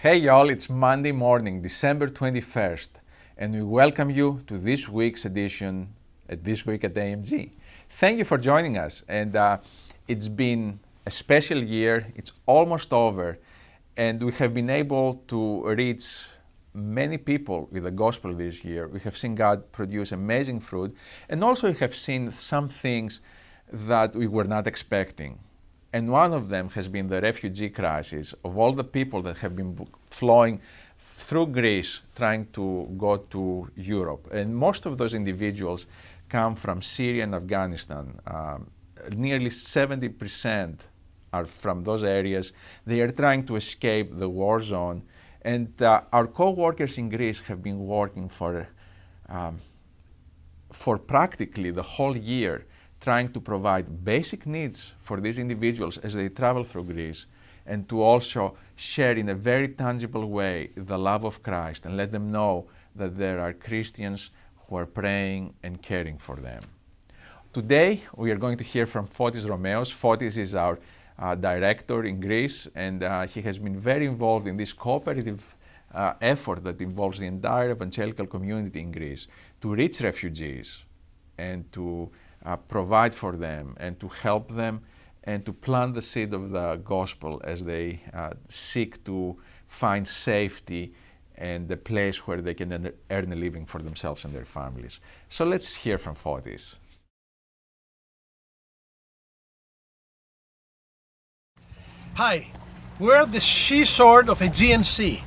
Hey y'all, it's Monday morning, December 21st, and we welcome you to this week's edition at This Week at AMG. Thank you for joining us, and it's been a special year. It's almost over, and we have been able to reach many people with the gospel this year. We have seen God produce amazing fruit, and also we have seen some things that we were not expecting. And one of them has been the refugee crisis of all the people that have been flowing through Greece trying to go to Europe. And most of those individuals come from Syria and Afghanistan. Nearly 70% are from those areas. They are trying to escape the war zone. And our co-workers in Greece have been working for practically the whole year, trying to provide basic needs for these individuals as they travel through Greece, and to also share in a very tangible way the love of Christ and let them know that there are Christians who are praying and caring for them. Today we are going to hear from Fotis Romeos. Fotis is our director in Greece, and he has been very involved in this cooperative effort that involves the entire evangelical community in Greece to reach refugees and to provide for them and to help them and to plant the seed of the gospel as they seek to find safety and a place where they can earn a living for themselves and their families. So let's hear from Fotis. Hi, we're at the seashore of Aegean Sea.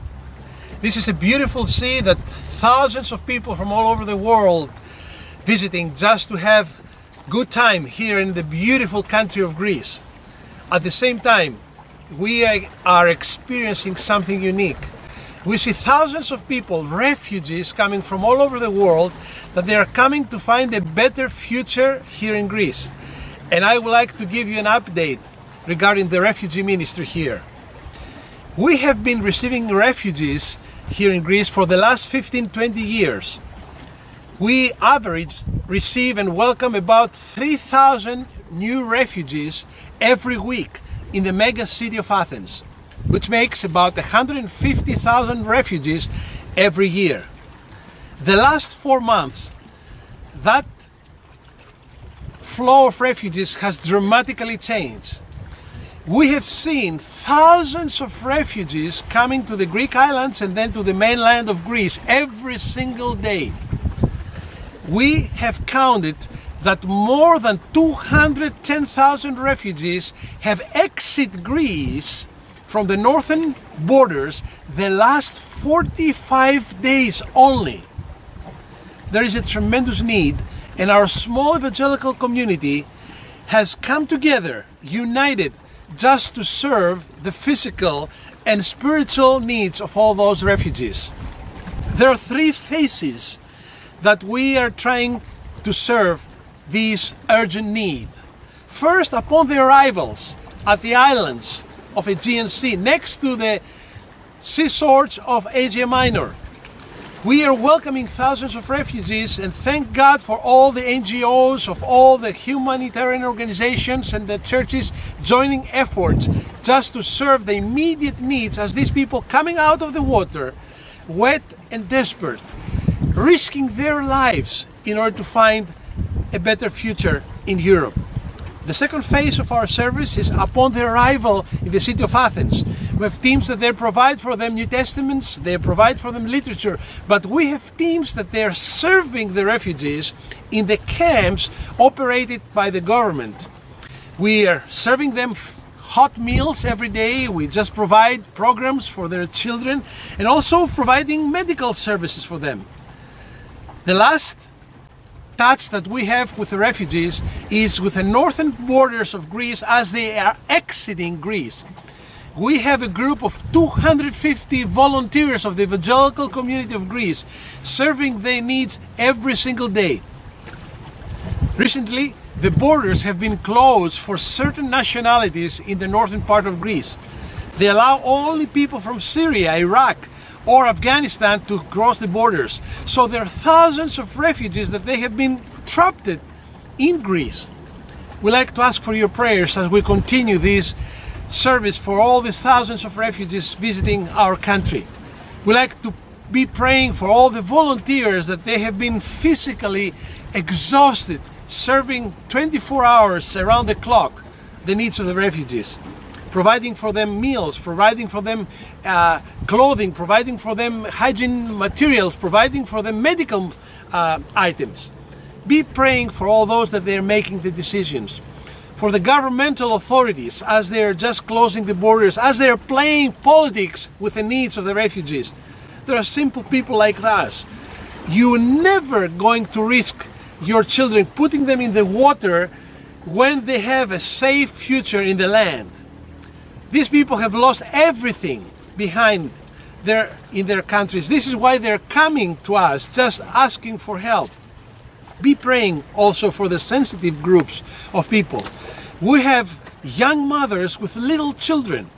This is a beautiful sea that thousands of people from all over the world visiting just to have good time here in the beautiful country of Greece. At the same time, we are experiencing something unique. We see thousands of people, refugees coming from all over the world, that they are coming to find a better future here in Greece. And I would like to give you an update regarding the refugee ministry here. We have been receiving refugees here in Greece for the last 15-20 years. We receive and welcome about 3,000 new refugees every week in the mega city of Athens, which makes about 150,000 refugees every year. The last 4 months, that flow of refugees has dramatically changed. We have seen thousands of refugees coming to the Greek islands and then to the mainland of Greece every single day. We have counted that more than 210,000 refugees have exited Greece from the northern borders the last 45 days only. There is a tremendous need, and our small evangelical community has come together, united, just to serve the physical and spiritual needs of all those refugees. There are 3 phases that we are trying to serve this urgent need. First, upon the arrivals at the islands of Aegean Sea, next to the seashores of Asia Minor, we are welcoming thousands of refugees, and thank God for all the NGOs, of all the humanitarian organizations and the churches joining efforts just to serve the immediate needs as these people coming out of the water, wet and desperate, risking their lives in order to find a better future in Europe. The second phase of our service is upon their arrival in the city of Athens. We have teams that they provide for them New Testaments, they provide for them literature, but we have teams that they are serving the refugees in the camps operated by the government. We are serving them hot meals every day. We just provide programs for their children and also providing medical services for them. The last touch that we have with the refugees is with the northern borders of Greece as they are exiting Greece. We have a group of 250 volunteers of the evangelical community of Greece serving their needs every single day. Recently, the borders have been closed for certain nationalities in the northern part of Greece. They allow only people from Syria, Iraq, or Afghanistan to cross the borders. So there are thousands of refugees that they have been trapped in Greece. We like to ask for your prayers as we continue this service for all these thousands of refugees visiting our country. We like to be praying for all the volunteers that they have been physically exhausted, serving 24 hours around the clock the needs of the refugees, providing for them meals, providing for them clothing, providing for them hygiene materials, providing for them medical items. Be praying for all those that they are making the decisions. For the governmental authorities, as they are just closing the borders, as they are playing politics with the needs of the refugees. There are simple people like us. You're never going to risk your children, putting them in the water when they have a safe future in the land. These people have lost everything behind in their countries. This is why they're coming to us, just asking for help. Be praying also for the sensitive groups of people. We have young mothers with little children.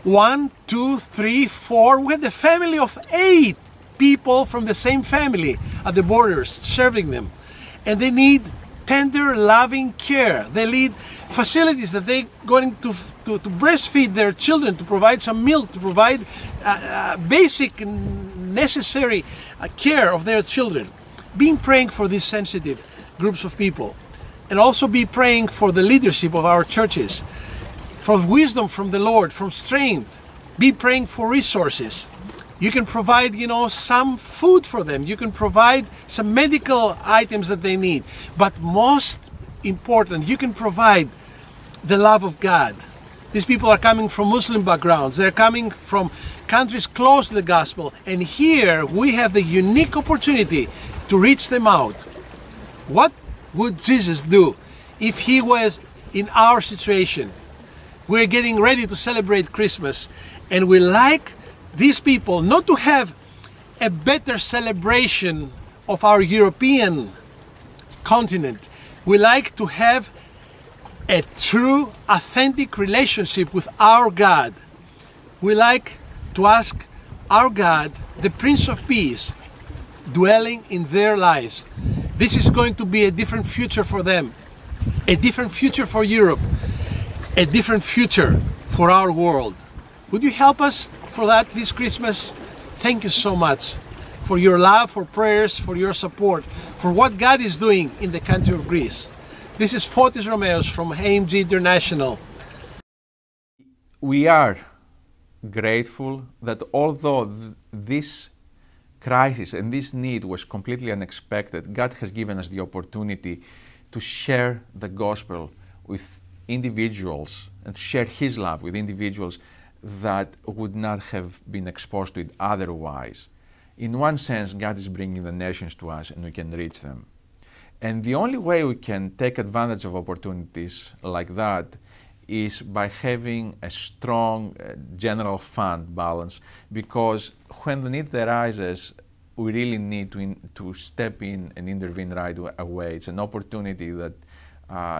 1, 2, 3, 4. We have a family of 8 people from the same family at the borders serving them. And they need tender, loving care. They need facilities that they're going to breastfeed their children, to provide some milk, to provide basic necessary care of their children. Be praying for these sensitive groups of people. And also be praying for the leadership of our churches, for wisdom from the Lord, from strength. Be praying for resources. You can provide, some food for them. You can provide some medical items that they need. But most important, you can provide the love of God. These people are coming from Muslim backgrounds. They're coming from countries close to the gospel. And here we have the unique opportunity to reach them out. What would Jesus do if he was in our situation? We're getting ready to celebrate Christmas, and we like these people not to have a better celebration of our European continent. We like to have a true, authentic relationship with our God. We like to ask our God, the Prince of Peace, dwelling in their lives. This is going to be a different future for them, a different future for Europe, a different future for our world. Would you help us for that this Christmas? Thank you so much for your love, for prayers, for your support, for what God is doing in the country of Greece. This is Fotis Romeos from AMG International. We are grateful that although this crisis and this need was completely unexpected, God has given us the opportunity to share the gospel with individuals and to share His love with individuals that would not have been exposed to it otherwise. In one sense, God is bringing the nations to us and we can reach them. And the only way we can take advantage of opportunities like that is by having a strong general fund balance, because when the need arises, we really need to step in and intervene right away. It's an opportunity that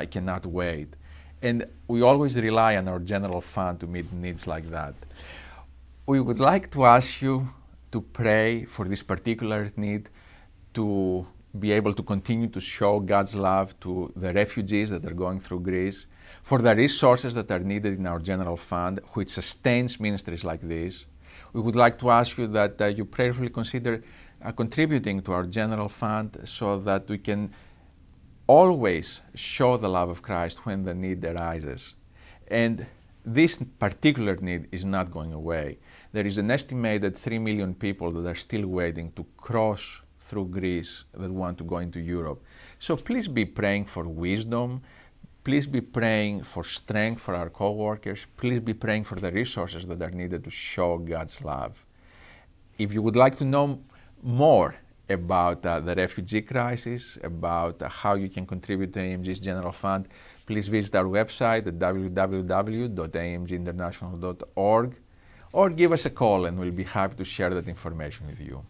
cannot wait. And we always rely on our general fund to meet needs like that. We would like to ask you to pray for this particular need, to be able to continue to show God's love to the refugees that are going through Greece, for the resources that are needed in our general fund, which sustains ministries like this. We would like to ask you that you prayerfully consider contributing to our general fund so that we can always show the love of Christ when the need arises. And this particular need is not going away. There is an estimated 3 million people that are still waiting to cross through Greece that want to go into Europe. So please be praying for wisdom. Please be praying for strength for our co-workers. Please be praying for the resources that are needed to show God's love. If you would like to know more about the refugee crisis, about how you can contribute to AMG's General Fund, please visit our website at www.amginternational.org or give us a call and we'll be happy to share that information with you.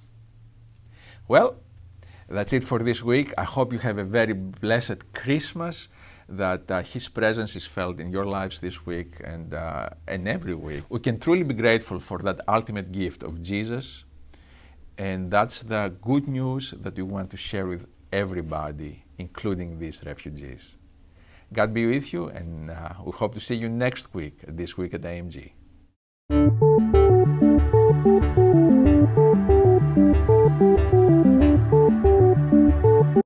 Well, that's it for this week. I hope you have a very blessed Christmas, that His presence is felt in your lives this week and every week. We can truly be grateful for that ultimate gift of Jesus, and that's the good news that we want to share with everybody, including these refugees. God be with you, and we hope to see you next week, this week at AMG.